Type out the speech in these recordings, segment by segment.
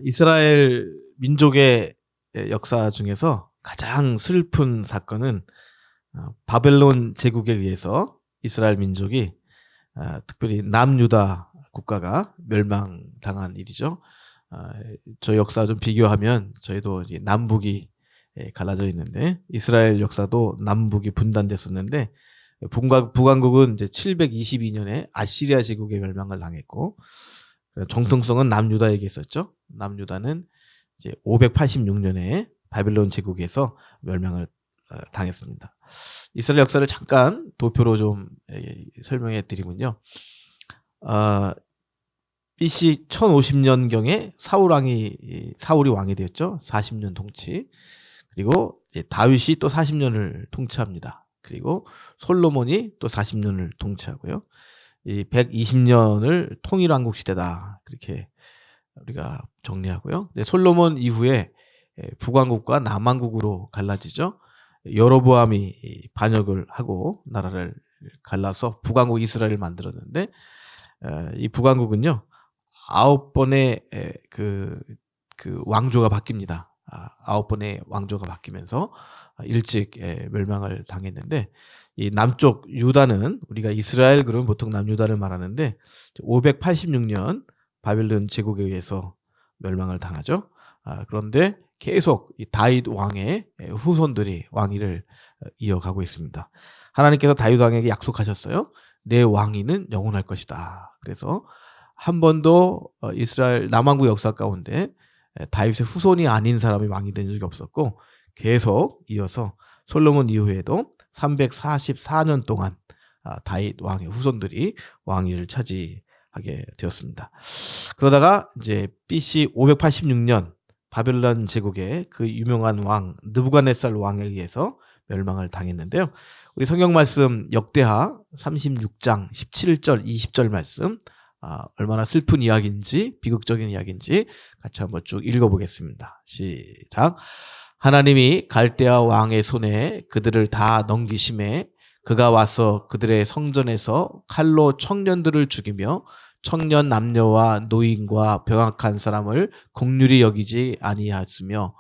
이스라엘 민족의 역사 중에서 가장 슬픈 사건은 바벨론 제국에 의해서 이스라엘 민족이 특별히 남유다 국가가 멸망당한 일이죠. 저 역사 좀 비교하면 저희도 이제 남북이 갈라져 있는데 이스라엘 역사도 남북이 분단됐었는데 북왕국은 이제 722년에 아시리아 제국의 멸망을 당했고 정통성은 남유다에게 있었죠. 남유다는 이제 586년에 바벨론 제국에서 멸망을 당했습니다. 이스라엘 역사를 잠깐 도표로 좀 설명해 드리면요. BC 1050년경에 사울이 왕이 되었죠. 40년 통치. 그리고 다윗이 또 40년을 통치합니다. 그리고 솔로몬이 또 40년을 통치하고요. 이 120년을 통일왕국 시대다. 그렇게 우리가 정리하고요. 솔로몬 이후에 북왕국과 남왕국으로 갈라지죠. 여로보암이 반역을 하고 나라를 갈라서 북왕국 이스라엘을 만들었는데 이 북왕국은요 9번의 그 왕조가 바뀝니다. 9번의 왕조가 바뀌면서 일찍 멸망을 당했는데 이 남쪽 유다는 우리가 이스라엘 그러면 보통 남유다를 말하는데 586년 바벨론 제국에 의해서 멸망을 당하죠. 그런데 계속 이 다윗 왕의 후손들이 왕위를 이어가고 있습니다. 하나님께서 다윗 왕에게 약속하셨어요. 내 왕위는 영원할 것이다. 그래서 한 번도 이스라엘 남왕국 역사 가운데 다윗의 후손이 아닌 사람이 왕이 된 적이 없었고 계속 이어서 솔로몬 이후에도 344년 동안 다윗 왕의 후손들이 왕위를 차지하게 되었습니다. 그러다가 이제 BC 586년 바벨론 제국의 그 유명한 왕 느부갓네살 왕에 의해서 멸망을 당했는데요. 우리 성경 말씀 역대하 36장 17절 20절 말씀 얼마나 슬픈 이야기인지 비극적인 이야기인지 같이 한번 쭉 읽어보겠습니다. 시작. 하나님이 갈대아 왕의 손에 그들을 다 넘기심에 그가 와서 그들의 성전에서 칼로 청년들을 죽이며 청년 남녀와 노인과 병약한 사람을 긍휼히 여기지 아니하였으며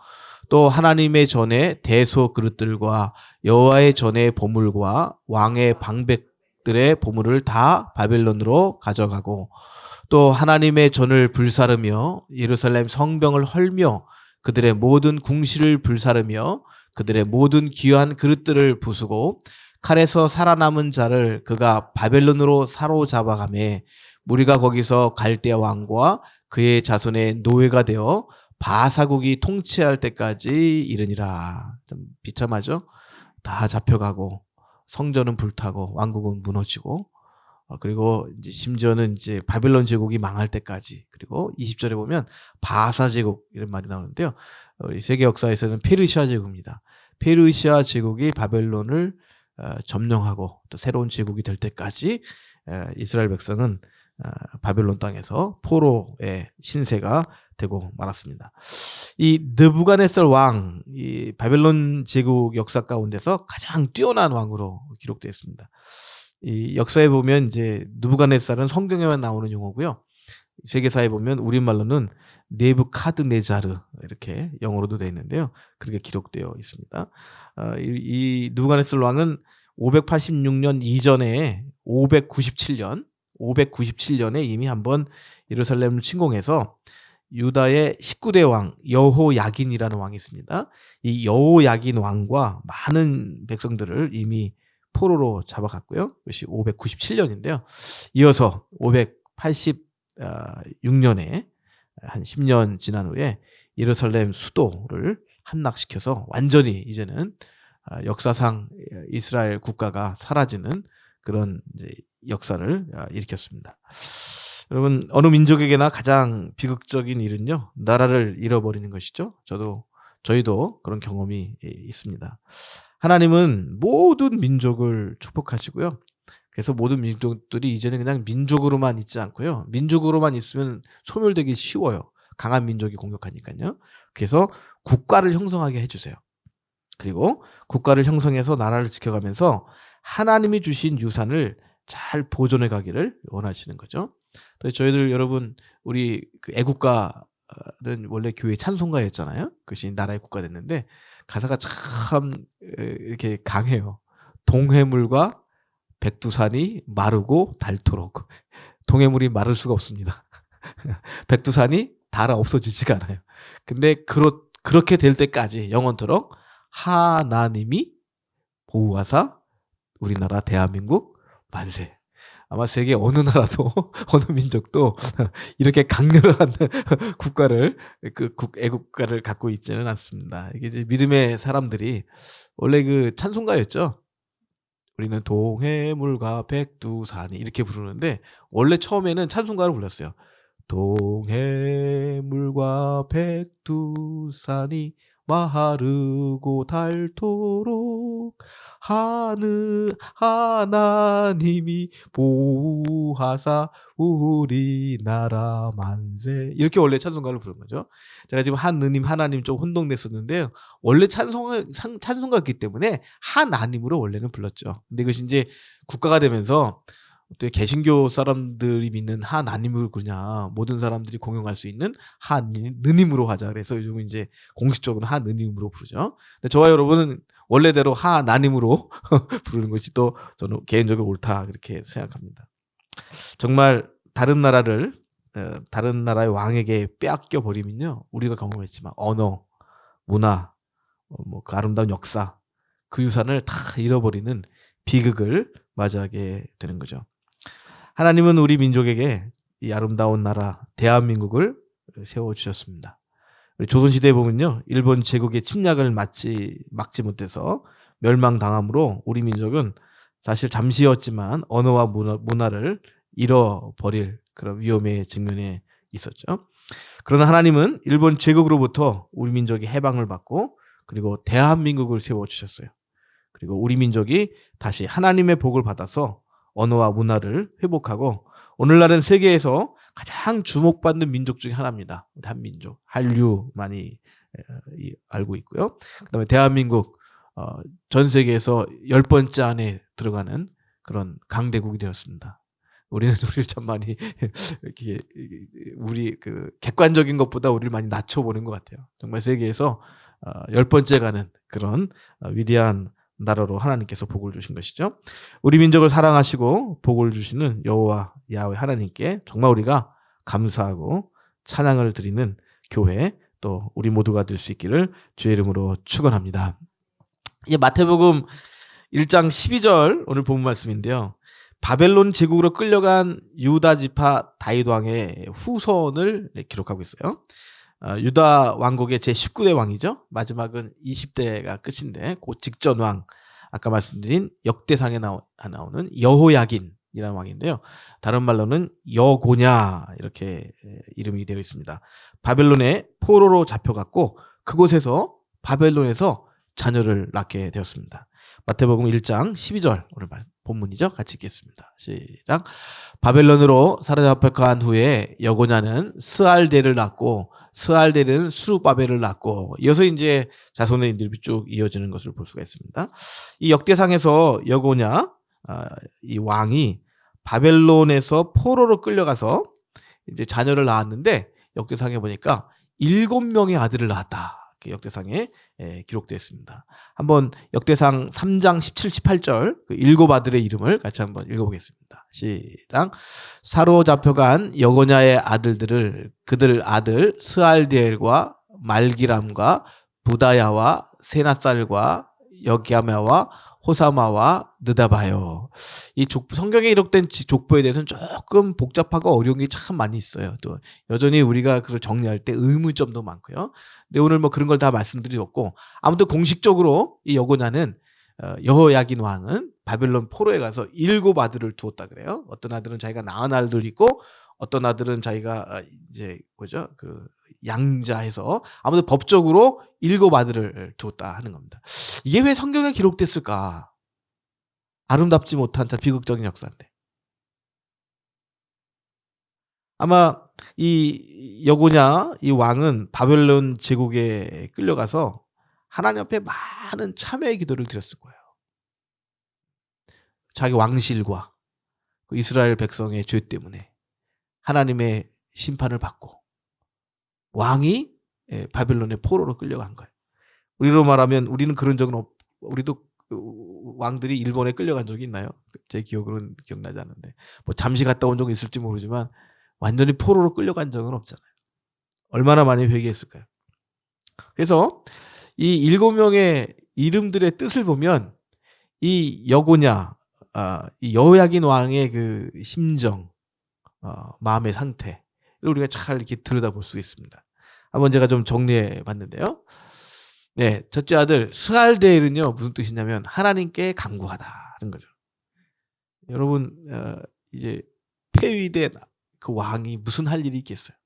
또 하나님의 전에 대소 그릇들과 여호와의 전의 보물과 왕의 방백들의 보물을 다 바벨론으로 가져가고 또 하나님의 전을 불사르며 예루살렘 성벽을 헐며 그들의 모든 궁실을 불사르며 그들의 모든 귀한 그릇들을 부수고 칼에서 살아남은 자를 그가 바벨론으로 사로잡아가매 무리가 거기서 갈대아 왕과 그의 자손의 노예가 되어 바사국이 통치할 때까지 이르니라. 좀 비참하죠? 다 잡혀가고 성전은 불타고 왕국은 무너지고 그리고 이제 심지어는 이제 바벨론 제국이 망할 때까지 그리고 20절에 보면 바사 제국 이런 말이 나오는데요. 우리 세계 역사에서는 페르시아 제국입니다. 페르시아 제국이 바벨론을 점령하고 또 새로운 제국이 될 때까지 이스라엘 백성은 바벨론 땅에서 포로의 신세가 되고 말았습니다. 이 느부갓네살 왕, 이 바벨론 제국 역사 가운데서 가장 뛰어난 왕으로 기록되어 있습니다. 이 역사에 보면 이제 느부갓네살은 성경에만 나오는 용어고요. 세계사에 보면 우리말로는 네부카드네자르 이렇게 영어로도 되어 있는데요. 그렇게 기록되어 있습니다. 이 느부갓네살 왕은 586년 이전에 597년에 이미 한번 예루살렘을 침공해서 유다의 19대 왕 여호야긴이라는 왕이 있습니다. 이 여호야긴 왕과 많은 백성들을 이미 포로로 잡아갔고요. 이것이 597년인데요. 이어서 586년에 한 10년 지난 후에 예루살렘 수도를 함락시켜서 완전히 이제는 역사상 이스라엘 국가가 사라지는 그런 이제 역사를 일으켰습니다. 여러분 어느 민족에게나 가장 비극적인 일은요 나라를 잃어버리는 것이죠. 저희도 그런 경험이 있습니다. 하나님은 모든 민족을 축복하시고요. 그래서 모든 민족들이 이제는 그냥 민족으로만 있지 않고요. 민족으로만 있으면 소멸되기 쉬워요. 강한 민족이 공격하니까요. 그래서 국가를 형성하게 해주세요. 그리고 국가를 형성해서 나라를 지켜가면서 하나님이 주신 유산을 잘 보존해 가기를 원하시는 거죠. 또 저희들 여러분 우리 그 애국가는 원래 교회 찬송가였잖아요. 그것이 나라의 국가 됐는데 가사가 참 이렇게 강해요. 동해물과 백두산이 마르고 닳도록. 동해물이 마를 수가 없습니다. 백두산이 닳아 없어지지가 않아요. 근데 그렇게 될 때까지 영원토록 하나님이 보호하사 우리나라 대한민국 만세. 아마 세계 어느 나라도 어느 민족도 이렇게 강렬한 국가를 애국가를 갖고 있지는 않습니다. 이게 이제 믿음의 사람들이 원래 그 찬송가였죠. 우리는 동해물과 백두산이 이렇게 부르는데 원래 처음에는 찬송가를 불렀어요. 동해물과 백두산이 마르고 닳도록 하나님이 보호하사 우리나라 만세. 이렇게 원래 찬송가를 부른 거죠. 제가 지금 하나님 좀 혼동됐었는데요. 원래 찬송가였기 때문에 하나님으로 원래는 불렀죠. 근데 이것이 이제 국가가 되면서 어떻게 개신교 사람들이 믿는 하나님을 그냥 모든 사람들이 공용할 수 있는 하느님으로 하자. 그래서 요즘은 이제 공식적으로 하느님으로 부르죠. 근데 저와 여러분은 원래대로 하나님으로 부르는 것이 또 저는 개인적으로 옳다 그렇게 생각합니다. 정말 다른 나라의 왕에게 빼앗겨 버리면요, 우리가 경험했지만 언어, 문화, 그 아름다운 역사, 그 유산을 다 잃어버리는 비극을 맞이하게 되는 거죠. 하나님은 우리 민족에게 이 아름다운 나라 대한민국을 세워주셨습니다. 우리 조선시대에 보면요, 일본 제국의 침략을 막지 못해서 멸망당함으로 우리 민족은 사실 잠시였지만 언어와 문화를 잃어버릴 그런 위험에 직면해 있었죠. 그러나 하나님은 일본 제국으로부터 우리 민족이 해방을 받고 그리고 대한민국을 세워주셨어요. 그리고 우리 민족이 다시 하나님의 복을 받아서 언어와 문화를 회복하고 오늘날은 세계에서 가장 주목받는 민족 중에 하나입니다. 우리 한민족, 한류 많이 알고 있고요. 그다음에 대한민국 전 세계에서 10번째 안에 들어가는 그런 강대국이 되었습니다. 우리를 참 많이 이렇게 우리 그 객관적인 것보다 우리를 많이 낮춰보는 것 같아요. 정말 세계에서 10번째 가는 그런 위대한 나라로 하나님께서 복을 주신 것이죠. 우리 민족을 사랑하시고 복을 주시는 여호와 야훼 하나님께 정말 우리가 감사하고 찬양을 드리는 교회 또 우리 모두가 될 수 있기를 주의 이름으로 축원합니다. 이제 마태복음 1장 12절 오늘 본 말씀인데요. 바벨론 제국으로 끌려간 유다 지파 다윗 왕의 후손을 기록하고 있어요. 유다 왕국의 제19대 왕이죠. 마지막은 20대가 끝인데 그 직전 왕, 아까 말씀드린 역대상에 나오는 여호야긴이라는 왕인데요. 다른 말로는 여고냐 이렇게 이름이 되어 있습니다. 바벨론의 포로로 잡혀갔고 그곳에서 바벨론에서 자녀를 낳게 되었습니다. 마태복음 1장 12절 오늘 본문이죠. 같이 읽겠습니다. 시작. 바벨론으로 사로잡혀간 후에 여고냐는 스알델을 낳고 스알델은 수르바벨을 낳고 이어서 이제 자손의 인들이 쭉 이어지는 것을 볼 수가 있습니다. 이 역대상에서 여고냐 이 왕이 바벨론에서 포로로 끌려가서 이제 자녀를 낳았는데 역대상에 보니까 7명의 아들을 낳았다. 역대상에 기록되어 있습니다. 한번 역대상 3장 17, 18절 그 7 아들의 이름을 같이 한번 읽어보겠습니다. 시작. 사로잡혀간 여고냐의 아들들을 그들 아들 스알디엘과 말기람과 부다야와 세나살과 여기야마와 호사마와 느다바요. 이 성경에 기록된 족보에 대해서는 조금 복잡하고 어려운 게 참 많이 있어요. 또 여전히 우리가 그걸 정리할 때 의문점도 많고요. 근데 오늘 뭐 그런 걸 다 말씀드렸고 아무튼 공식적으로 이 여고냐는 여호야긴 왕은 바벨론 포로에 가서 7 아들을 두었다 그래요. 어떤 아들은 자기가 낳은 아들도 있고 어떤 아들은 자기가 이제 뭐죠? 그 양자해서 아무튼 법적으로 7 아들을 두었다 하는 겁니다. 이게 왜 성경에 기록됐을까? 아름답지 못한 참 비극적인 역사인데. 아마 이 여고냐 이 왕은 바벨론 제국에 끌려가서 하나님 앞에 많은 참회의 기도를 드렸을 거예요. 자기 왕실과 그 이스라엘 백성의 죄 때문에 하나님의 심판을 받고 왕이 바벨론의 포로로 끌려간 거예요. 우리로 말하면 우리는 그런 적은 우리도 왕들이 일본에 끌려간 적이 있나요? 제 기억으로는 기억나지 않는데 뭐 잠시 갔다 온 적은 있을지 모르지만 완전히 포로로 끌려간 적은 없잖아요. 얼마나 많이 회개했을까요? 그래서 이 7명의 이름들의 뜻을 보면 이 여고냐, 이 여호야긴 왕의 그 심정, 마음의 상태를 우리가 잘 이렇게 들여다볼 수 있습니다. 한번 제가 좀 정리해 봤는데요. 네, 첫째 아들 스알데엘은요 무슨 뜻이냐면 하나님께 간구하다는 거죠. 여러분 이제 폐위된 그 왕이 무슨 할 일이 있겠어요?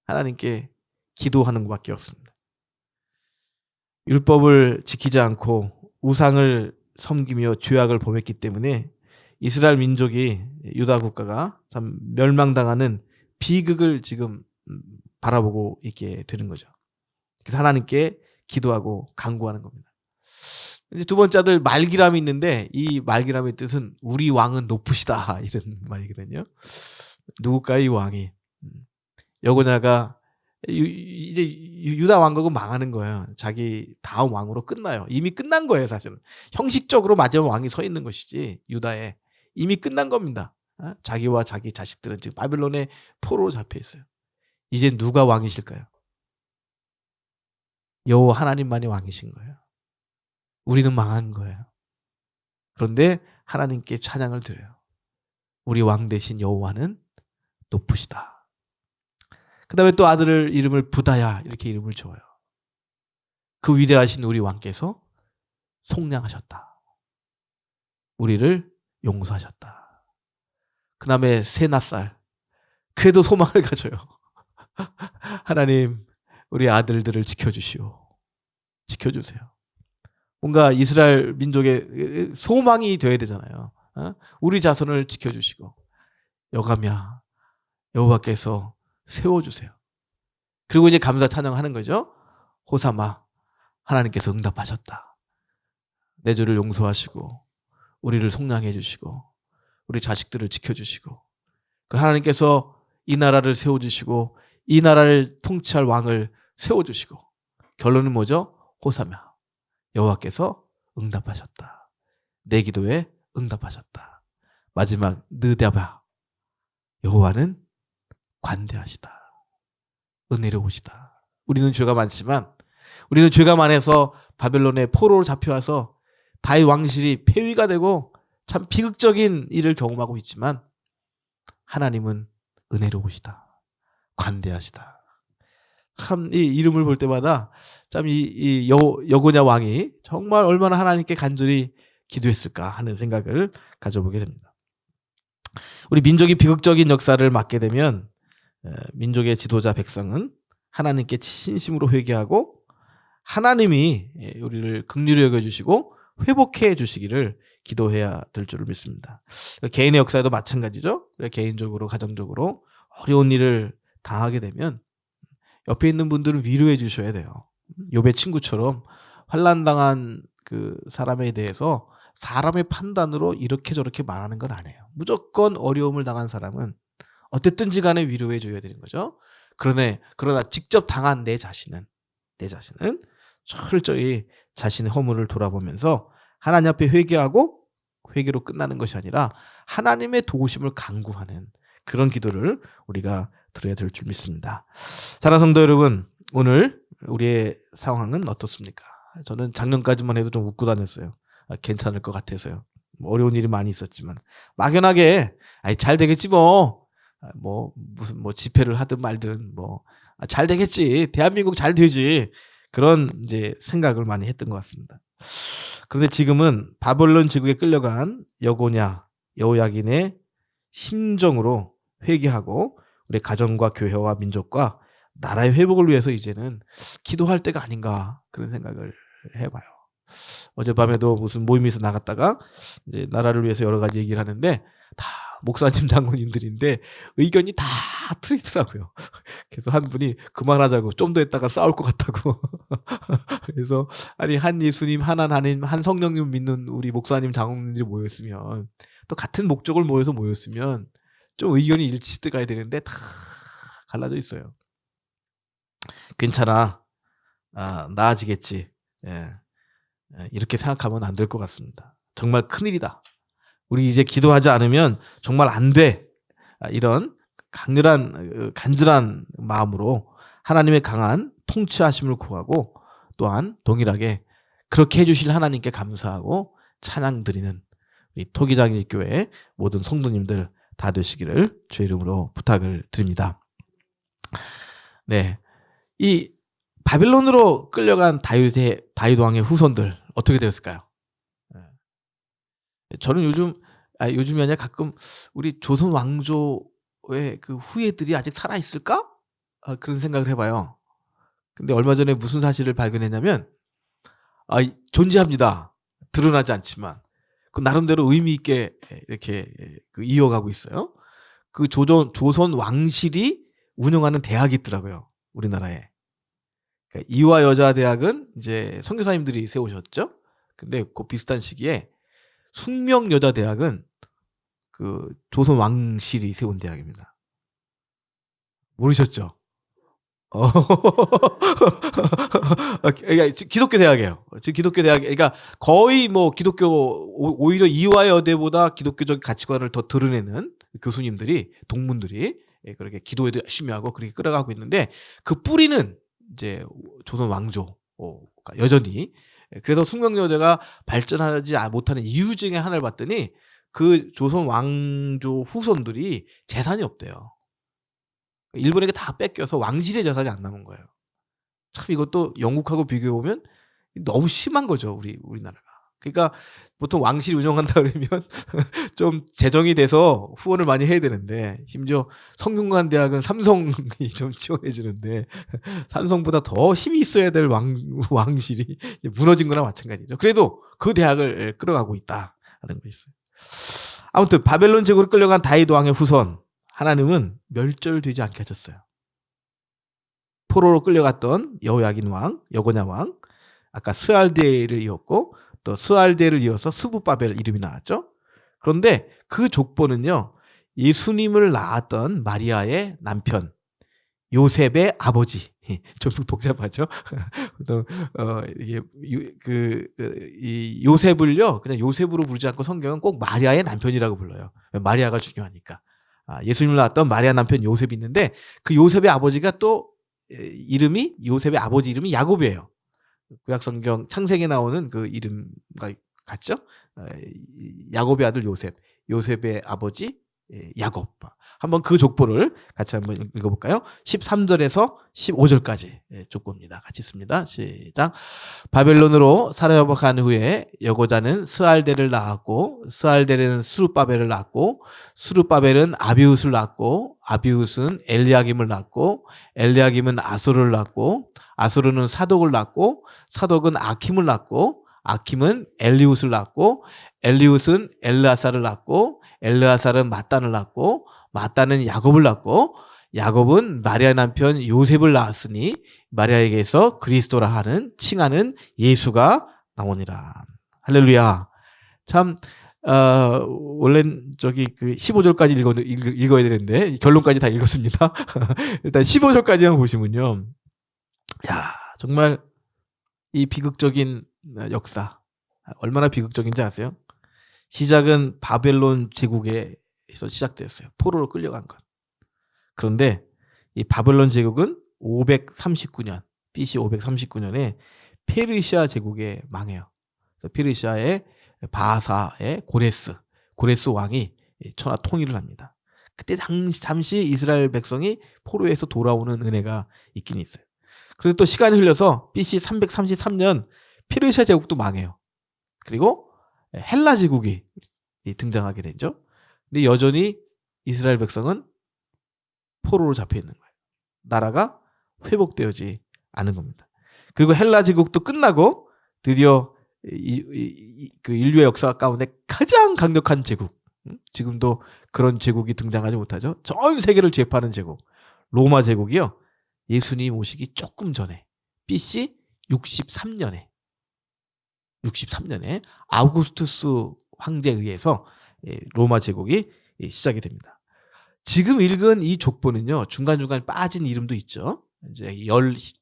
하나님께 기도하는 것밖에 없습니다. 율법을 지키지 않고 우상을 섬기며 죄악을 범했기 때문에 이스라엘 민족이 유다 국가가 참 멸망당하는 비극을 지금 바라보고 있게 되는 거죠. 그래서 하나님께 기도하고 간구하는 겁니다. 이제 두 번째 아들 말기람이 있는데 이 말기람의 뜻은 우리 왕은 높으시다 이런 말이거든요. 누굴까요 이 왕이? 여고냐가 이제 유다 왕국은 망하는 거예요. 자기 다음 왕으로 끝나요. 이미 끝난 거예요 사실은. 형식적으로 마지막 왕이 서 있는 것이지 유다에 이미 끝난 겁니다. 자기와 자기 자식들은 지금 바벨론의 포로로 잡혀 있어요. 이제 누가 왕이실까요? 여호와 하나님만이 왕이신 거예요. 우리는 망한 거예요. 그런데 하나님께 찬양을 드려요. 우리 왕 대신 여호와는 높으시다. 그 다음에 또 아들을 이름을 부다야 이렇게 이름을 줘요. 그 위대하신 우리 왕께서 속량하셨다. 우리를 용서하셨다. 그 다음에 세낫살. 그래도 소망을 가져요. 하나님 우리 아들들을 지켜주시오. 지켜주세요. 뭔가 이스라엘 민족의 소망이 되어야 되잖아요. 우리 자손을 지켜주시고 여가며 여호와께서 세워주세요. 그리고 이제 감사 찬양하는 거죠. 호사마 하나님께서 응답하셨다. 내 죄를 용서하시고 우리를 속량해 주시고 우리 자식들을 지켜주시고 하나님께서 이 나라를 세워주시고 이 나라를 통치할 왕을 세워주시고 결론은 뭐죠? 호사마 여호와께서 응답하셨다. 내 기도에 응답하셨다. 마지막 느다바 여호와는 관대하시다. 은혜로우시다. 우리는 죄가 많지만 우리는 죄가 많아서 바벨론의 포로로 잡혀와서 다윗 왕실이 폐위가 되고 참 비극적인 일을 경험하고 있지만 하나님은 은혜로우시다. 관대하시다. 참 이 이름을 볼 때마다 참 이 여고냐 왕이 정말 얼마나 하나님께 간절히 기도했을까 하는 생각을 가져보게 됩니다. 우리 민족이 비극적인 역사를 맞게 되면 민족의 지도자 백성은 하나님께 진심으로 회개하고 하나님이 우리를 긍휼히 여겨주시고 회복해 주시기를 기도해야 될 줄을 믿습니다. 개인의 역사에도 마찬가지죠. 개인적으로 가정적으로 어려운 일을 당하게 되면 옆에 있는 분들은 위로해 주셔야 돼요. 욥의 친구처럼 환난당한 그 사람에 대해서 사람의 판단으로 이렇게 저렇게 말하는 건 아니에요. 무조건 어려움을 당한 사람은 어쨌든지 간에 위로해 줘야 되는 거죠. 그러나 직접 당한 내 자신은 철저히 자신의 허물을 돌아보면서 하나님 앞에 회개하고 회개로 끝나는 것이 아니라 하나님의 도우심을 간구하는 그런 기도를 우리가 드려야 될 줄 믿습니다. 사랑하는 성도 여러분, 오늘 우리의 상황은 어떻습니까? 저는 작년까지만 해도 좀 웃고 다녔어요. 괜찮을 것 같아서요. 어려운 일이 많이 있었지만 막연하게 잘 되겠지 무슨 집회를 하든 말든 잘 되겠지. 대한민국 잘 되지. 그런 이제 생각을 많이 했던 것 같습니다. 그런데 지금은 바벨론 제국에 끌려간 여고냐 여호야긴의 심정으로 회개하고 우리 가정과 교회와 민족과 나라의 회복을 위해서 이제는 기도할 때가 아닌가 그런 생각을 해봐요. 어젯밤에도 무슨 모임에서 나갔다가 이제 나라를 위해서 여러 가지 얘기를 하는데 다 목사님 장로님들인데 의견이 다 틀리더라고요. 그래서 한 분이 그만하자고, 좀 더 했다가 싸울 것 같다고. 그래서 아니 한 예수님, 한 하나님, 한 성령님 믿는 우리 목사님 장로님들이 모였으면, 또 같은 목적을 모였으면 좀 의견이 일치돼 가야 되는데 다 갈라져 있어요. 괜찮아, 나아지겠지. 예. 이렇게 생각하면 안 될 것 같습니다. 정말 큰일이다. 우리 이제 기도하지 않으면 정말 안 돼. 이런 강렬한 간절한 마음으로 하나님의 강한 통치하심을 구하고, 또한 동일하게 그렇게 해주실 하나님께 감사하고 찬양 드리는 우리 토기장지 교회 모든 성도님들 다 되시기를 주의 이름으로 부탁을 드립니다. 네, 이 바벨론으로 끌려간 다윗 왕의 후손들 어떻게 되었을까요? 저는 요즘이 아니라 가끔 우리 조선 왕조의 그 후예들이 아직 살아 있을까? 그런 생각을 해봐요. 근데 얼마 전에 무슨 사실을 발견했냐면, 존재합니다. 드러나지 않지만 그 나름대로 의미 있게 이렇게 이어가고 있어요. 그 조선 왕실이 운영하는 대학이 있더라고요, 우리나라에. 그러니까 이화 여자 대학은 이제 선교사님들이 세우셨죠. 근데 그 비슷한 시기에 숙명 여자 대학은 그 조선 왕실이 세운 대학입니다. 모르셨죠? 그러니까 기독교 대학이에요. 지금 기독교 대학, 그러니까 거의 뭐 오히려 이화 여대보다 기독교적 가치관을 더 드러내는 교수님들이, 동문들이 그렇게 기도에도 열심히 하고 그렇게 끌어가고 있는데, 그 뿌리는 이제 조선 왕조가 여전히. 그래서 숙명여대가 발전하지 못하는 이유 중에 하나를 봤더니, 그 조선 왕조 후손들이 재산이 없대요. 일본에게 다 뺏겨서 왕실의 재산이 안 남은 거예요. 참 이것도 영국하고 비교해보면 너무 심한 거죠, 우리나라가. 그러니까 보통 왕실이 운영한다 그러면 좀 재정이 돼서 후원을 많이 해야 되는데, 심지어 성균관 대학은 삼성이 좀 지원해 주는데 삼성보다 더 힘이 있어야 될 왕실이 무너진 거나 마찬가지죠. 그래도 그 대학을 끌어가고 있다는 거 있어요. 아무튼 바벨론 제국으로 끌려간 다윗 왕의 후손, 하나님은 멸절되지 않게 하셨어요. 포로로 끌려갔던 여호야긴 왕, 여고냐 왕, 아까 스알데를 이었고, 또 스알데를 이어서 스부바벨 이름이 나왔죠. 그런데 그 족보는요, 예수님을 낳았던 마리아의 남편 요셉의 아버지, 좀 복잡하죠. 또 이 요셉을요 그냥 요셉으로 부르지 않고 성경은 꼭 마리아의 남편이라고 불러요. 마리아가 중요하니까. 예수님을 낳았던 마리아 남편 요셉이 있는데, 그 요셉의 아버지가 또 요셉의 아버지 이름이 야곱이에요. 구약성경 창세기에 나오는 그 이름과 같죠? 야곱의 아들 요셉, 요셉의 아버지 야곱. 한번 그 족보를 같이 한번 읽어볼까요? 13절에서 15절까지 족보입니다. 같이 읽습니다. 시작. 바벨론으로 사로잡혀간 후에 여고자는 스알데를 낳았고, 스알데는 수르바벨을 낳았고, 수르바벨은 아비웃을 낳았고, 아비웃은 엘리야김을 낳았고, 엘리야김은 아소를 낳았고, 아소르는 사독을 낳고, 사독은 아킴을 낳고, 아킴은 엘리웃을 낳고, 엘리웃은 엘르아사를 낳고, 엘르아사는 마단을 낳고, 마단은 야곱을 낳고, 야곱은 마리아 남편 요셉을 낳았으니 마리아에게서 그리스도라 칭하는 예수가 나오니라. 할렐루야. 참 원래는 그 15절까지 읽어야 되는데 결론까지 다 읽었습니다. 일단 15절까지만 보시면요, 야, 정말 이 비극적인 역사, 얼마나 비극적인지 아세요? 시작은 바벨론 제국에서 시작되었어요. 포로로 끌려간 것. 그런데 이 바벨론 제국은 539년, BC 539년에 페르시아 제국에 망해요. 그래서 페르시아의 바하사의 고레스 왕이 천하 통일을 합니다. 그때 잠시 이스라엘 백성이 포로에서 돌아오는 은혜가 있긴 있어요. 그리고 또 시간이 흘러서 BC 333년 페르시아 제국도 망해요. 그리고 헬라 제국이 등장하게 되죠. 근데 여전히 이스라엘 백성은 포로로 잡혀 있는 거예요. 나라가 회복되어지 않은 겁니다. 그리고 헬라 제국도 끝나고 드디어 그 인류의 역사 가운데 가장 강력한 제국, 지금도 그런 제국이 등장하지 못하죠. 전 세계를 제파하는 제국. 로마 제국이요. 예수님 오시기 조금 전에 BC 63년에 아우구스투스 황제에 의해서 로마 제국이 시작이 됩니다. 지금 읽은 이 족보는요. 중간중간 빠진 이름도 있죠. 이제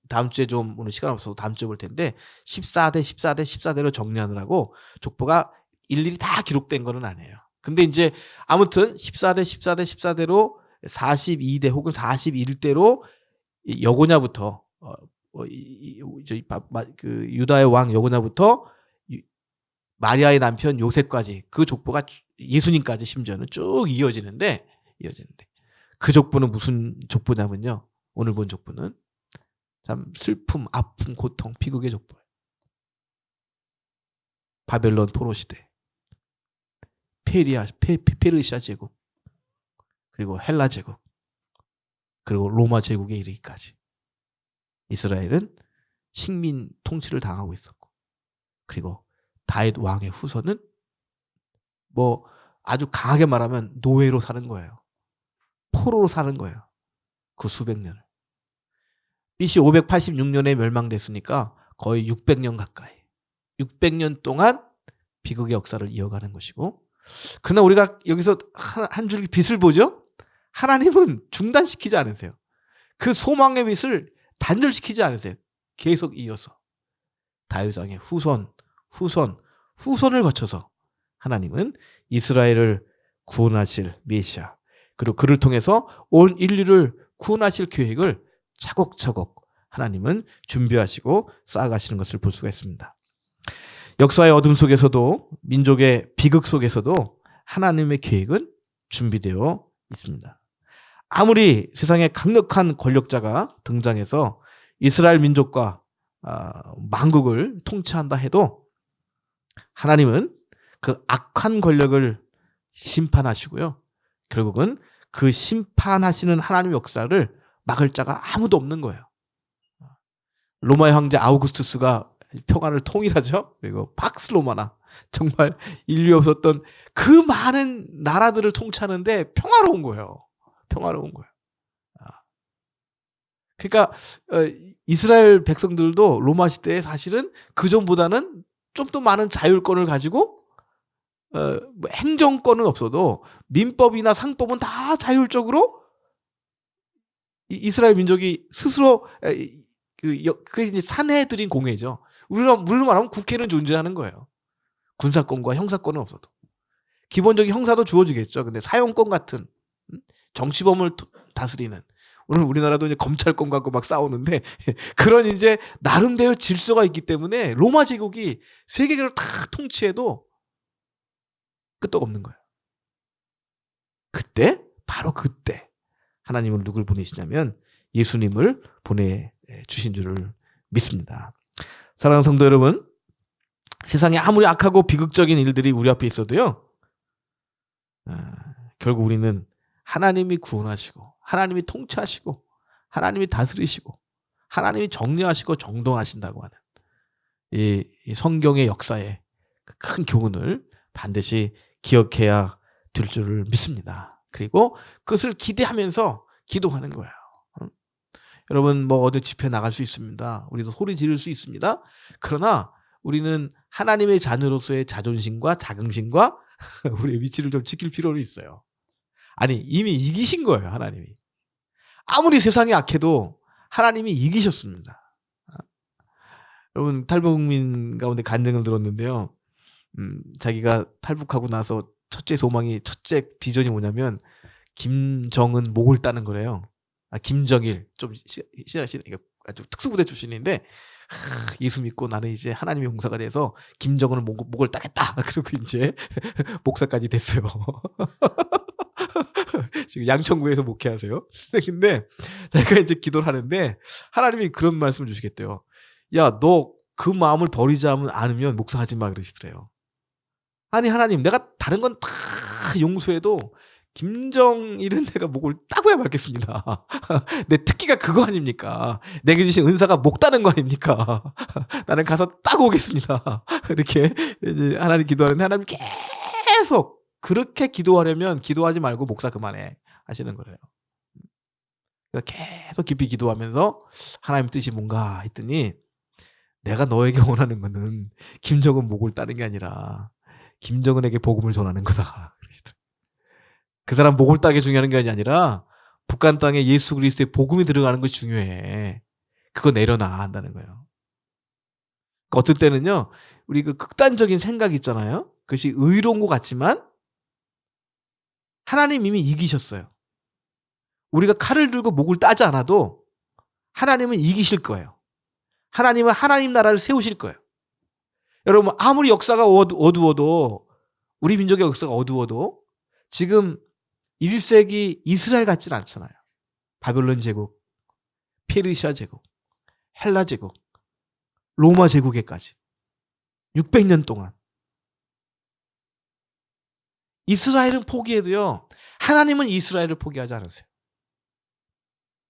다음 주에 좀 오늘 시간 없어서 다음 주에 볼 텐데 14대로 정리하느라고 족보가 일일이 다 기록된 거는 아니에요. 근데 이제 아무튼 14대로 42대 혹은 41대로 여고냐부터 그 유다의 왕 여고냐부터 마리아의 남편 요셉까지 그 족보가 예수님까지 심지어는 쭉 이어지는데 그 족보는 무슨 족보냐면요. 오늘 본 족보는 참 슬픔, 아픔, 고통, 비극의 족보예요. 바벨론 포로 시대, 페르시아 제국, 그리고 헬라 제국, 그리고 로마 제국에 이르기까지 이스라엘은 식민 통치를 당하고 있었고, 그리고 다윗 왕의 후손은 뭐 아주 강하게 말하면 노예로 사는 거예요. 포로로 사는 거예요. 그 수백 년을. BC 586년에 멸망됐으니까 거의 600년 가까이. 600년 동안 비극의 역사를 이어가는 것이고, 그러나 우리가 여기서 한 줄기 빛을 보죠? 하나님은 중단시키지 않으세요. 그 소망의 빛을 단절시키지 않으세요. 계속 이어서 다윗 왕의 후손을 거쳐서 하나님은 이스라엘을 구원하실 메시아, 그리고 그를 통해서 온 인류를 구원하실 계획을 차곡차곡 하나님은 준비하시고 쌓아가시는 것을 볼 수가 있습니다. 역사의 어둠 속에서도, 민족의 비극 속에서도 하나님의 계획은 준비되어 있습니다. 아무리 세상에 강력한 권력자가 등장해서 이스라엘 민족과 만국을 통치한다 해도 하나님은 그 악한 권력을 심판하시고요. 결국은 그 심판하시는 하나님의 역사를 막을 자가 아무도 없는 거예요. 로마의 황제 아우구스투스가 평화를 통일하죠. 그리고 팍스 로마나 정말 인류에 없었던 그 많은 나라들을 통치하는데 평화로운 거예요. 그러니까 이스라엘 백성들도 로마 시대에 사실은 그 전보다는 좀 더 많은 자율권을 가지고 뭐 행정권은 없어도 민법이나 상법은 다 자율적으로 이스라엘 민족이 스스로 그게 이제 산해드린 공회죠. 우리로 말하면 국회는 존재하는 거예요. 군사권과 형사권은 없어도. 기본적인 형사도 주어지겠죠. 근데 사용권 같은 정치범을 다스리는, 오늘 우리나라도 이제 검찰권과 막 싸우는데 그런 이제 나름대로 질서가 있기 때문에 로마 제국이 세계를 다 통치해도 끄떡없는 거예요. 바로 그때 하나님은 누굴 보내시냐면 예수님을 보내주신 줄을 믿습니다. 사랑하는 성도 여러분, 세상에 아무리 악하고 비극적인 일들이 우리 앞에 있어도요, 결국 우리는 하나님이 구원하시고, 하나님이 통치하시고, 하나님이 다스리시고, 하나님이 정리하시고 정돈하신다고 하는 이 성경의 역사의 큰 교훈을 반드시 기억해야 될 줄을 믿습니다. 그리고 그것을 기대하면서 기도하는 거예요. 여러분 뭐 어디 집회 나갈 수 있습니다. 우리도 소리 지를 수 있습니다. 그러나 우리는 하나님의 자녀로서의 자존심과 자긍심과 우리의 위치를 좀 지킬 필요는 있어요. 아니 이미 이기신 거예요. 하나님이. 아무리 세상이 악해도 하나님이 이기셨습니다. 여러분 탈북민 가운데 간증을 들었는데요. 자기가 탈북하고 나서 첫째 소망이, 첫째 비전이 뭐냐면 김정은 목을 따는 거래요. 김정일 좀 아주 특수부대 출신인데 예수 믿고 나는 이제 하나님의 용사가 돼서 김정은을 목을 따겠다. 그리고 이제 목사까지 됐어요. 지금 양천구에서 목회하세요. 근데 제가 이제 기도를 하는데 하나님이 그런 말씀을 주시겠대요. 야, 너 그 마음을 버리지 않으면 목사하지 마 그러시더래요. 아니 하나님, 내가 다른 건 다 용서해도 김정일은 내가 목을 따고야 말겠습니다. 내 특기가 그거 아닙니까? 내게 주신 은사가 목 따는 거 아닙니까? 나는 가서 따고 오겠습니다. 이렇게 이제 하나님 기도하는데 하나님 계속 그렇게 기도하려면 기도하지 말고 목사 그만해 하시는 거예요. 그래서 계속 깊이 기도하면서 하나님 뜻이 뭔가 했더니 내가 너에게 원하는 거는 김정은 목을 따는 게 아니라 김정은에게 복음을 전하는 거다. 그 사람 목을 따게 중요한 게 아니라 북한 땅에 예수 그리스도의 복음이 들어가는 것이 중요해. 그거 내려놔 한다는 거예요. 그러니까 어떤 때는요, 우리 그 극단적인 생각 있잖아요. 그것이 의로운 것 같지만 하나님 이미 이기셨어요. 우리가 칼을 들고 목을 따지 않아도 하나님은 이기실 거예요. 하나님은 하나님 나라를 세우실 거예요. 여러분, 아무리 역사가 어두워도, 우리 민족의 역사가 어두워도 지금 1세기 이스라엘 같지는 않잖아요. 바벨론 제국, 페르시아 제국, 헬라 제국, 로마 제국에까지 600년 동안 이스라엘은 포기해도요, 하나님은 이스라엘을 포기하지 않으세요.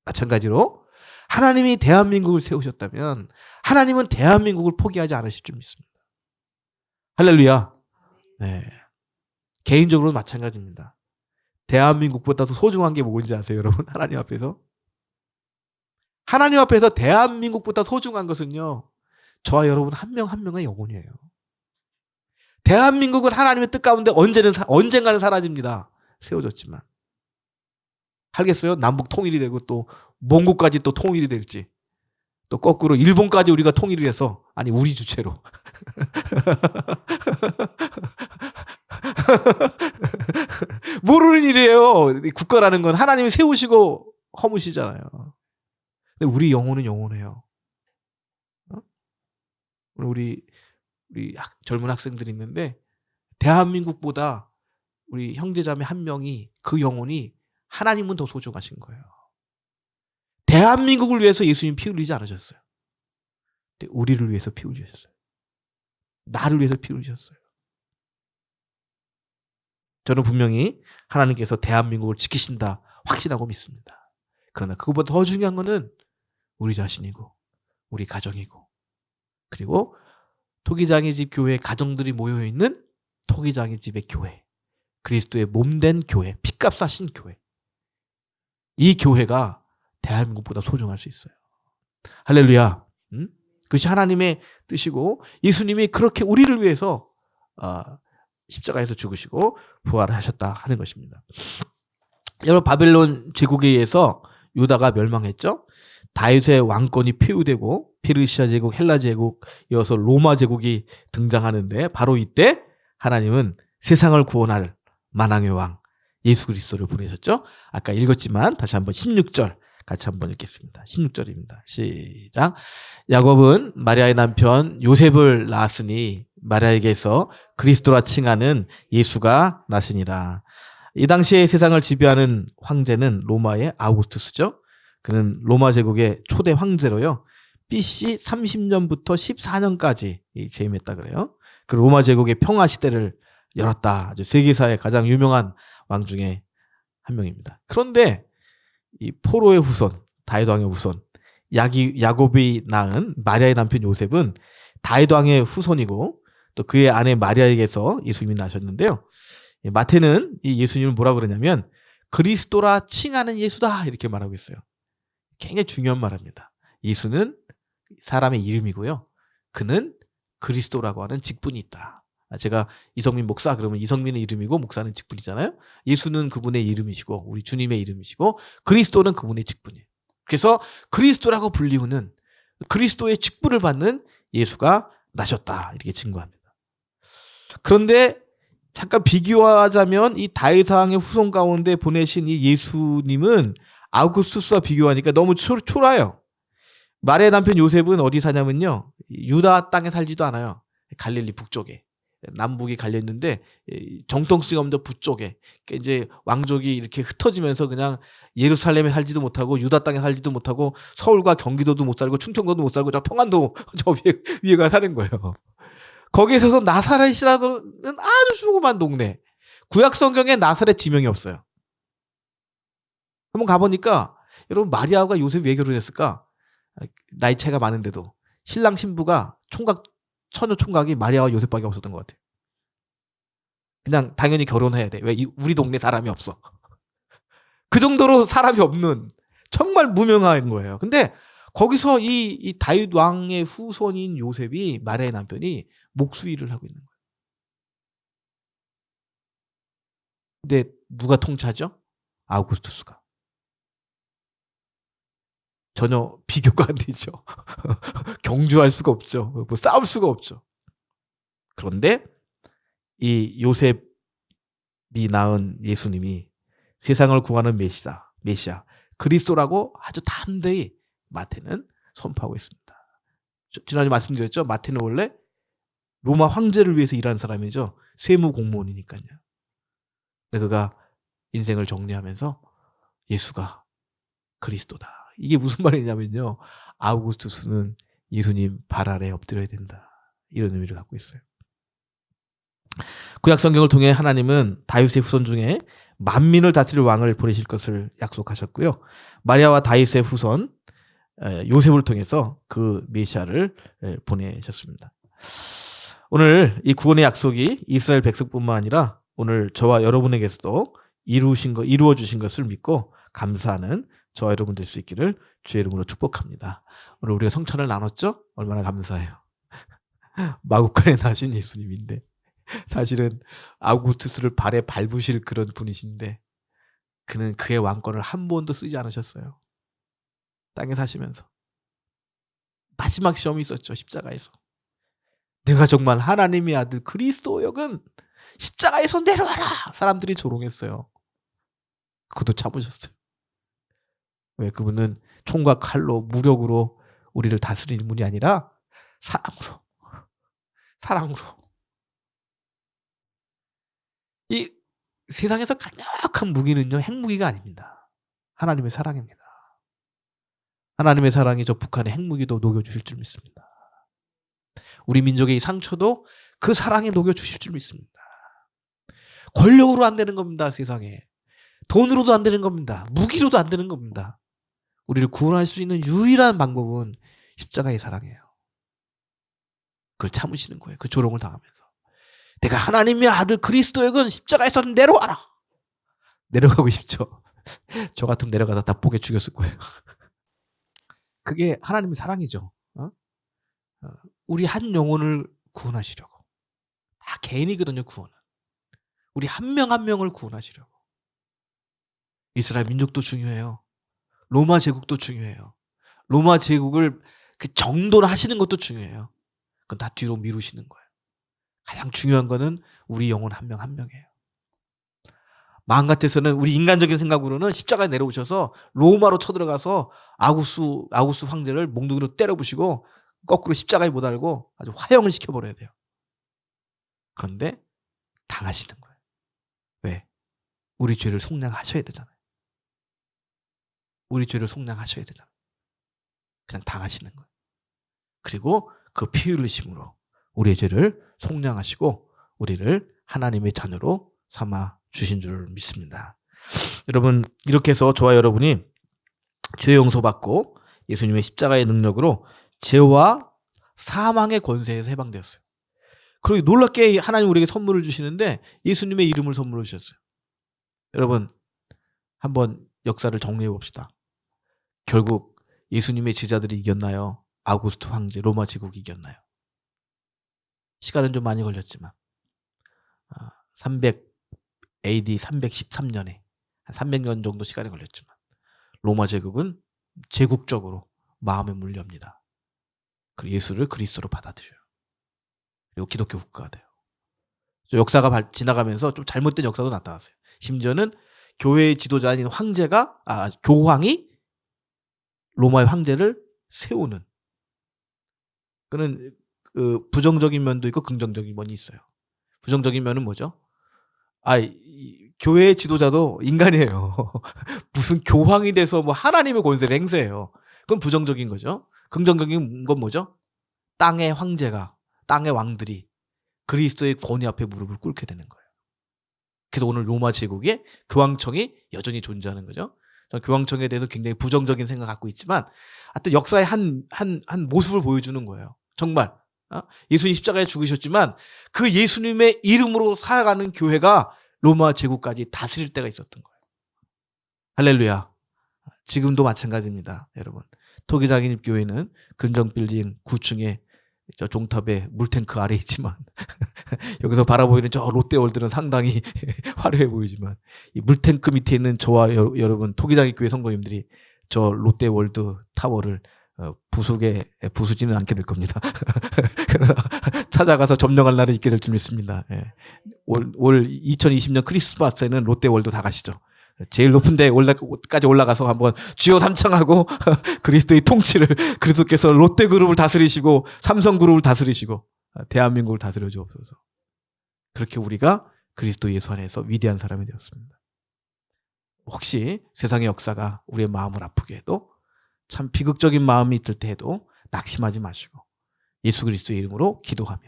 마찬가지로 하나님이 대한민국을 세우셨다면 하나님은 대한민국을 포기하지 않으실 줄 믿습니다. 할렐루야. 네. 개인적으로는 마찬가지입니다. 대한민국보다 더 소중한 게 뭔지 아세요, 여러분? 하나님 앞에서? 하나님 앞에서 대한민국보다 소중한 것은요, 저와 여러분 한 명 한 명의 영혼이에요. 대한민국은 하나님의 뜻 가운데 언젠가는 사라집니다. 세워졌지만. 알겠어요? 남북 통일이 되고 또 몽고까지 또 통일이 될지. 또 거꾸로 일본까지 우리가 통일을 해서, 아니 우리 주체로. 모르는 일이에요. 국가라는 건 하나님이 세우시고 허무시잖아요. 근데 우리 영혼은 영혼해요. 우리 젊은 학생들이 있는데 대한민국보다 우리 형제자매 한 명이 그 영혼이 하나님은 더 소중하신 거예요. 대한민국을 위해서 예수님 피 흘리지 않으셨어요. 근데 우리를 위해서 피 흘리셨어요. 나를 위해서 피 흘리셨어요. 저는 분명히 하나님께서 대한민국을 지키신다 확신하고 믿습니다. 그러나 그것보다 더 중요한 것은 우리 자신이고 우리 가정이고, 그리고 토기장의 집 교회 가정들이 모여있는 토기장의 집의 교회, 그리스도의 몸된 교회, 피값 사신 교회, 이 교회가 대한민국보다 소중할 수 있어요. 할렐루야. 그것이 하나님의 뜻이고 예수님이 그렇게 우리를 위해서 십자가에서 죽으시고 부활하셨다 하는 것입니다. 여러분, 바벨론 제국에 의해서 유다가 멸망했죠. 다윗의 왕권이 폐위되고 페르시아 제국, 헬라 제국, 이어서 로마 제국이 등장하는데 바로 이때 하나님은 세상을 구원할 만왕의 왕 예수 그리스도를 보내셨죠. 아까 읽었지만 다시 한번 16절 같이 한번 읽겠습니다. 16절입니다. 시작. 야곱은 마리아의 남편 요셉을 낳았으니 마리아에게서 그리스도라 칭하는 예수가 나시니라. 이 당시에 세상을 지배하는 황제는 로마의 아우구스투스죠. 그는 로마 제국의 초대 황제로요. BC 30년부터 14년까지 재임했다 그래요. 그 로마 제국의 평화 시대를 열었다. 아주 세계사의 가장 유명한 왕 중에 한 명입니다. 그런데 이 포로의 후손, 다윗 왕의 후손, 야곱이 낳은 마리아의 남편 요셉은 다윗 왕의 후손이고 또 그의 아내 마리아에게서 예수님이 나셨는데요. 마태는 이 예수님을 뭐라 그러냐면 그리스도라 칭하는 예수다 이렇게 말하고 있어요. 굉장히 중요한 말입니다. 예수는 사람의 이름이고요. 그는 그리스도라고 하는 직분이 있다. 제가 이성민 목사 그러면 이성민의 이름이고 목사는 직분이잖아요. 예수는 그분의 이름이시고 우리 주님의 이름이시고 그리스도는 그분의 직분이에요. 그래서 그리스도라고 불리우는 그리스도의 직분을 받는 예수가 나셨다 이렇게 증거합니다. 그런데 잠깐 비교하자면 이 다윗 왕의 후손 가운데 보내신 이 예수님은 아우구스투스와 비교하니까 너무 초라해요. 마리아의 남편 요셉은 어디 사냐면요. 유다 땅에 살지도 않아요. 갈릴리 북쪽에. 남북이 갈렸는데 정통성이 없는 북쪽에 이제 왕족이 이렇게 흩어지면서 그냥 예루살렘에 살지도 못하고 유다 땅에 살지도 못하고 서울과 경기도도 못 살고 충청도도 못 살고 저 평안도 저 위에가 사는 거예요. 거기에 서서 나사렛이라는 아주 조그만 동네. 구약 성경에 나사렛 지명이 없어요. 한번 가보니까 여러분 마리아가 요셉이 왜 결혼했을까? 나이 차이가 많은데도 신랑 신부가 총각 처녀 총각이 마리아와 요셉밖에 없었던 것 같아요. 그냥 당연히 결혼해야 돼. 왜 우리 동네 사람이 없어. 그 정도로 사람이 없는 정말 무명한 거예요. 근데 거기서 이 다윗 왕의 후손인 요셉이 마리아의 남편이 목수일을 하고 있는 거예요. 근데 누가 통치하죠? 아우구스투스가. 전혀 비교가 안 되죠. 경주할 수가 없죠. 뭐 싸울 수가 없죠. 그런데 이 요셉이 낳은 예수님이 세상을 구하는 메시아 그리스도라고 아주 담대히 마태는 선포하고 있습니다. 지난주에 말씀드렸죠. 마태는 원래 로마 황제를 위해서 일하는 사람이죠. 세무 공무원이니까요. 근데 그가 인생을 정리하면서 예수가 그리스도다. 이게 무슨 말이냐면요. 아우구스투스는 예수님 발 아래 엎드려야 된다. 이런 의미를 갖고 있어요. 구약 성경을 통해 하나님은 다윗의 후손 중에 만민을 다스릴 왕을 보내실 것을 약속하셨고요. 마리아와 다윗의 후손 요셉을 통해서 그 메시아를 보내셨습니다. 오늘 이 구원의 약속이 이스라엘 백성뿐만 아니라 오늘 저와 여러분에게서도 이루어 주신 것을 믿고 감사하는 저와 여러분 될 수 있기를 주의 이름으로 축복합니다. 오늘 우리가 성찬을 나눴죠? 얼마나 감사해요. 마구간에 나신 예수님인데 사실은 아우구스투스를 발에 밟으실 그런 분이신데 그는 그의 왕권을 한 번도 쓰지 않으셨어요. 땅에 사시면서. 마지막 시험이 있었죠. 십자가에서. 내가 정말 하나님의 아들 그리스도 역은 십자가에서 내려와라. 사람들이 조롱했어요. 그것도 참으셨어요. 왜? 그분은 총과 칼로 무력으로 우리를 다스리는 분이 아니라 사랑으로. 이 세상에서 강력한 무기는요, 핵무기가 아닙니다. 하나님의 사랑입니다. 하나님의 사랑이 저 북한의 핵무기도 녹여주실 줄 믿습니다. 우리 민족의 이 상처도 그 사랑에 녹여주실 줄 믿습니다. 권력으로 안 되는 겁니다. 세상에. 돈으로도 안 되는 겁니다. 무기로도 안 되는 겁니다. 우리를 구원할 수 있는 유일한 방법은 십자가의 사랑이에요. 그걸 참으시는 거예요. 그 조롱을 당하면서. 내가 하나님의 아들 그리스도의 건 십자가에서 내려와라. 내려가고 싶죠. 저 같으면 내려가서 다 뽀개 죽였을 거예요. 그게 하나님의 사랑이죠. 우리 한 영혼을 구원하시려고. 다 개인이거든요. 구원은. 우리 한 명 한 명을 구원하시려고. 이스라엘 민족도 중요해요. 로마 제국도 중요해요. 로마 제국을 그 정도로 하시는 것도 중요해요. 그건 다 뒤로 미루시는 거예요. 가장 중요한 거는 우리 영혼 한 명 한 명이에요. 마음 같아서는 우리 인간적인 생각으로는 십자가에 내려오셔서 로마로 쳐들어가서 아구스 황제를 몽둥이로 때려부시고 거꾸로 십자가에 못 달고 아주 화형을 시켜버려야 돼요. 그런데 당하시는 거예요. 왜? 우리 죄를 속량하셔야 되잖아요. 우리 죄를 속량하셔야 되잖아요. 그냥 당하시는 거예요. 그리고 그 피 흘리심으로 우리의 죄를 속량하시고 우리를 하나님의 자녀로 삼아 주신 줄 믿습니다. 여러분, 이렇게 해서 저와 여러분이 죄 용서받고 예수님의 십자가의 능력으로 죄와 사망의 권세에서 해방되었어요. 그리고 놀랍게 하나님 우리에게 선물을 주시는데 예수님의 이름을 선물로 주셨어요. 여러분, 한번 역사를 정리해 봅시다. 결국 예수님의 제자들이 이겼나요? 아우구스투 황제 로마 제국이 이겼나요? 시간은 좀 많이 걸렸지만 300 AD 313년에 한 300년 정도 시간이 걸렸지만 로마 제국은 제국적으로 마음에 물렵니다. 그리고 예수를 그리스도로 받아들여요. 그리고 기독교 국가가 돼요. 역사가 지나가면서 좀 잘못된 역사도 나타났어요. 심지어는 교회의 지도자인 교황이 로마의 황제를 세우는, 그는 부정적인 면도 있고 긍정적인 면이 있어요. 부정적인 면은 뭐죠? 교회의 지도자도 인간이에요. 무슨 교황이 돼서 뭐 하나님의 권세를 행사해요. 그건 부정적인 거죠. 긍정적인 건 뭐죠? 땅의 왕들이 그리스도의 권위 앞에 무릎을 꿇게 되는 거예요. 그래서 오늘 로마 제국에 교황청이 여전히 존재하는 거죠. 저는 교황청에 대해서 굉장히 부정적인 생각을 갖고 있지만 하여튼 역사의 한 모습을 보여주는 거예요. 정말 예수님 십자가에 죽으셨지만 그 예수님의 이름으로 살아가는 교회가 로마 제국까지 다스릴 때가 있었던 거예요. 할렐루야. 지금도 마찬가지입니다, 여러분. 토기장인입 교회는 근정 빌딩 9층에 저 종탑에 물탱크 아래 있지만 여기서 바라보이는 저 롯데월드는 상당히 화려해 보이지만 이 물탱크 밑에 있는 저와 여러분 토기장인입 교회 성도님들이 저 롯데월드 타워를 부수지는 않게 될 겁니다. 그러나 찾아가서 점령할 날이 있게 될 줄 믿습니다. 예. 올 2020년 크리스마스에는 롯데월드 다 가시죠. 제일 높은 데에 까지 올라가서 한번 주여 삼창하고 그리스도의 통치를 그리스도께서 롯데그룹을 다스리시고 삼성그룹을 다스리시고 대한민국을 다스려 주옵소서. 그렇게 우리가 그리스도 예수 안에서 위대한 사람이 되었습니다. 혹시 세상의 역사가 우리의 마음을 아프게 해도 참 비극적인 마음이 들 때 해도 낙심하지 마시고 예수 그리스도의 이름으로 기도하며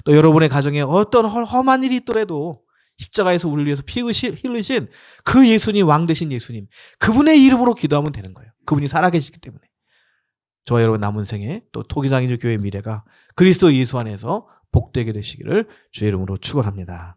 또 여러분의 가정에 어떤 험한 일이 있더라도 십자가에서 우리를 위해서 피 흘리신 그 예수님, 왕 되신 예수님, 그분의 이름으로 기도하면 되는 거예요. 그분이 살아계시기 때문에. 저와 여러분 남은 생에 또 토기장인주 교회의 미래가 그리스도 예수 안에서 복되게 되시기를 주의 이름으로 축원합니다.